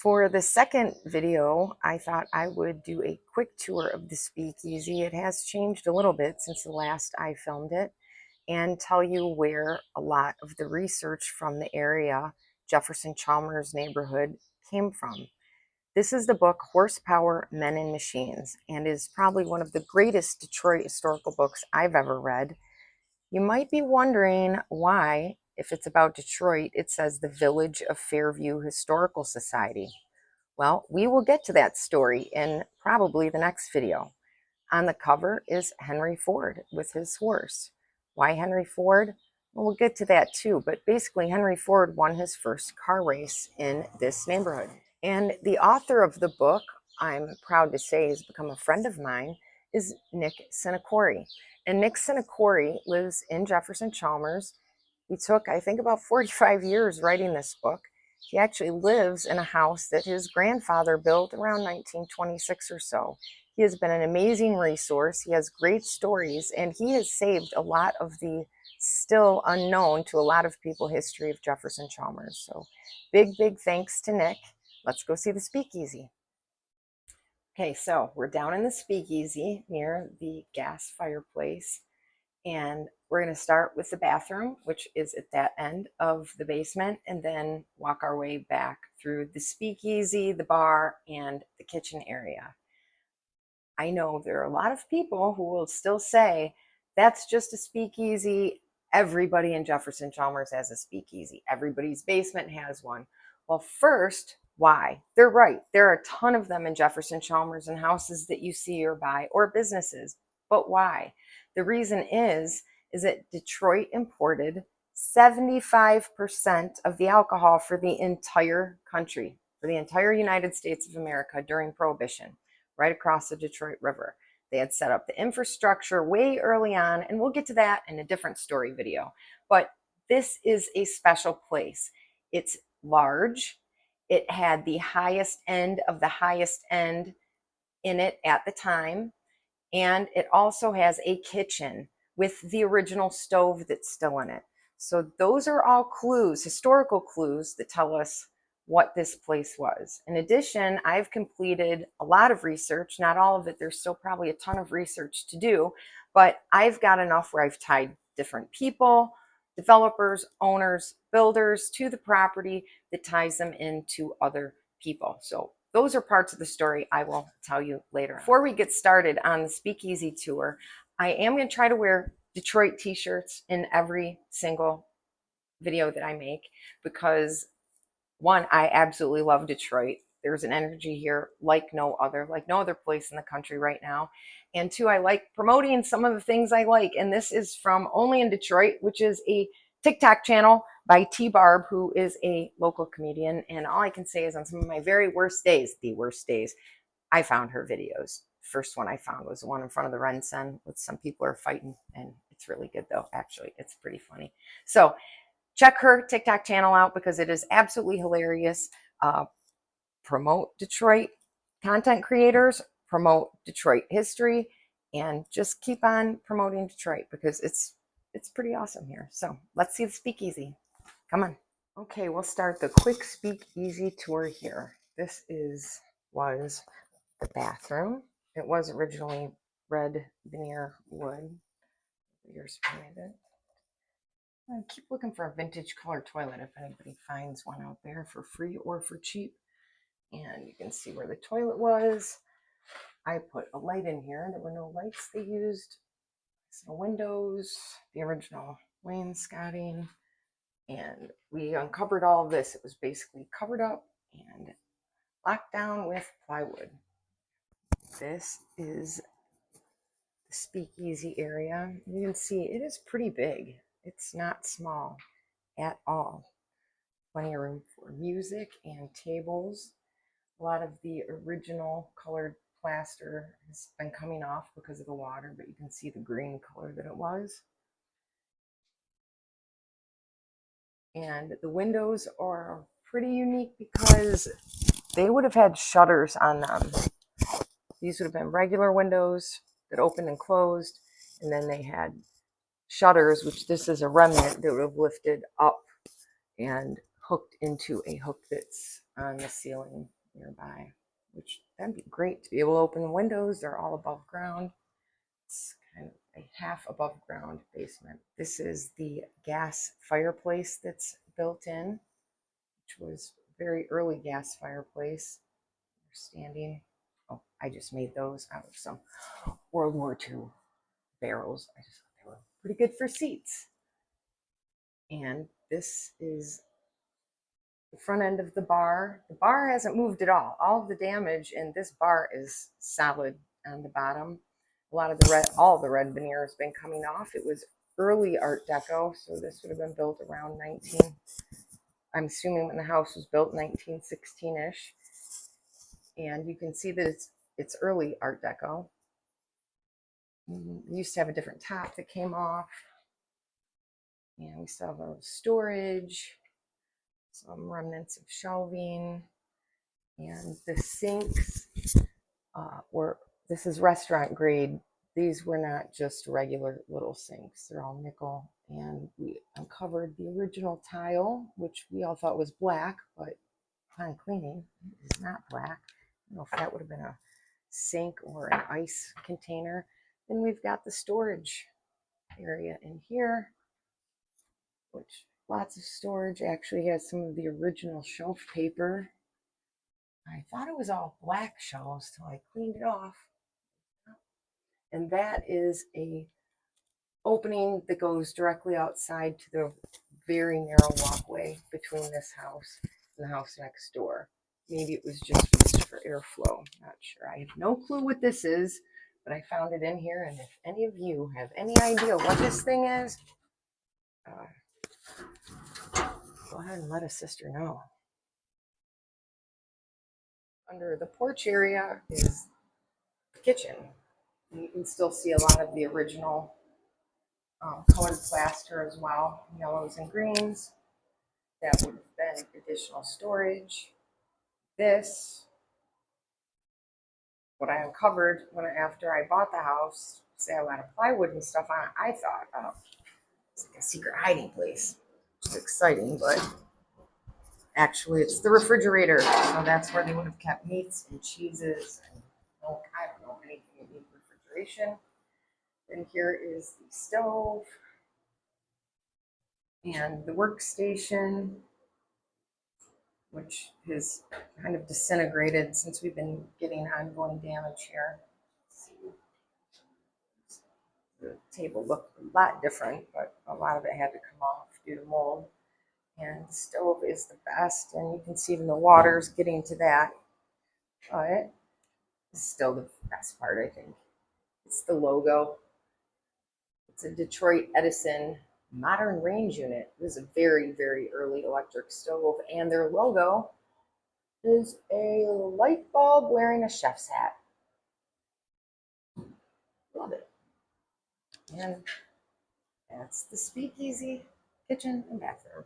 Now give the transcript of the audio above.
For the second video, I thought I would do a quick tour of the Speakeasy. It has changed a little bit since the last I filmed it, and tell you where a lot of the research from the area, Jefferson Chalmers neighborhood, came from. This is the book Horsepower, Men and Machines, and is probably one of the greatest Detroit historical books I've ever read. You might be wondering why, if it's about Detroit, it says the Village of Fairview Historical Society. Well, we will get to that story in probably the next video. On the cover is Henry Ford with his horse. Why Henry Ford? Well, we'll get to that too, but basically Henry Ford won his first car race in this neighborhood. And the author of the book, I'm proud to say has become a friend of mine, is Nick Sinacori. And Nick Sinacori lives in Jefferson Chalmers. He took, I think, about 45 years writing this book. He actually lives in a house that his grandfather built around 1926 or so. He has been an amazing resource. He has great stories, and he has saved a lot of the still unknown to a lot of people history of Jefferson Chalmers. So big thanks to Nick. Let's go see the Speakeasy. Okay, so we're down in the Speakeasy near the gas fireplace, and we're going to start with the bathroom, which is at that end of the basement, and then walk our way back through the Speakeasy, the bar, and the kitchen area. I know there are a lot of people who will still say, that's just a Speakeasy. Everybody in Jefferson Chalmers has a Speakeasy. Everybody's basement has one. Well, first, why? They're right. There are a ton of them in Jefferson Chalmers and houses that you see or buy, or businesses. But why? The reason is that Detroit imported 75% of the alcohol for the entire country, for the entire United States of America during Prohibition, right across the Detroit River. They had set up the infrastructure way early on, and we'll get to that in a different story video. But this is a special place. It's large. It had the highest end of the highest end in it at the time. And it also has a kitchen with the original stove that's still in it. So those are all clues, historical clues, that tell us what this place was. In addition, I've completed a lot of research, not all of it, there's still probably a ton of research to do, but I've got enough where I've tied different people, developers, owners, builders to the property that ties them into other people. So those are parts of the story I will tell you later. Before we get started on the Speakeasy tour, I am going to try to wear Detroit t-shirts in every single video that I make because, one, I absolutely love Detroit. There's an energy here like no other place in the country right now. And two, I like promoting some of the things I like. And this is from Only in Detroit, which is a TikTok channel by T Barb, who is a local comedian. And all I can say is on some of my very worst days, the worst days, I found her videos. First one I found was the one in front of the Rensen with some people are fighting. And it's really good though. Actually, it's pretty funny. So check her TikTok channel out because it is absolutely hilarious. Promote Detroit content creators, promote Detroit history, and just keep on promoting Detroit because it's pretty awesome here. So let's see the Speakeasy. Come on. Okay, we'll start the quick Speakeasy tour here. This was the bathroom. It was originally red veneer wood. Years behind it. I keep looking for a vintage color toilet if anybody finds one out there for free or for cheap. And you can see where the toilet was. I put a light in here. There were no lights. They used some windows, the original wainscoting, and we uncovered all of this. It was basically covered up and locked down with plywood. This is the Speakeasy area. You can see it is pretty big. It's not small at all. Plenty of room for music and tables. A lot of the original colored plaster has been coming off because of the water, but you can see the green color that it was. And the windows are pretty unique because they would have had shutters on them. These would have been regular windows that opened and closed, and then they had shutters, which this is a remnant that would have lifted up and hooked into a hook that's on the ceiling nearby, which that'd be great to be able to open the windows. They're all above ground. It's kind of a half above ground basement. This is the gas fireplace that's built in, which was a very early gas fireplace. They're standing. Oh, I just made those out of some World War II barrels. I just thought they were pretty good for seats. And this is the front end of the bar. The bar hasn't moved at all. All of the damage in this bar is solid on the bottom. A lot of the red, all the red veneer has been coming off. It was early Art Deco, so this would have been built around 19, I'm assuming when the house was built, 1916-ish. And you can see that it's early Art Deco. We used to have a different top that came off. And we still have a storage, some remnants of shelving, and the sinks this is restaurant grade. These were not just regular little sinks. They're all nickel. And we uncovered the original tile, which we all thought was black, but upon cleaning, it is not black. I don't know if that would have been a sink or an ice container. Then we've got the storage area in here, which lots of storage. Actually has some of the original shelf paper. I thought it was all black shelves till I cleaned it off. And that is a opening that goes directly outside to the very narrow walkway between this house and the house next door. Maybe it was just used for airflow. Not sure. I have no clue what this is, but I found it in here. And if any of you have any idea what this thing is, go ahead and let a sister know. Under the porch area is the kitchen. You can still see a lot of the original colored plaster as well, yellows and greens. That would have been additional storage. This, what I uncovered after I bought the house, say a lot of plywood and stuff on it, I thought, oh, it's like a secret hiding place. It's exciting, but actually it's the refrigerator. So that's where they would have kept meats and cheeses and milk. I don't know, anything you need refrigeration. And here is the stove and the workstation, which has kind of disintegrated since we've been getting ongoing damage here. The table looked a lot different, but a lot of it had to come off due to mold. And the stove is the best, and you can see even the water's getting to that. But it's still the best part, I think. It's the logo. It's a Detroit Edison modern range unit. It was a very, very early electric stove, and their logo is a light bulb wearing a chef's hat. Love it. And that's the Speakeasy kitchen and bathroom.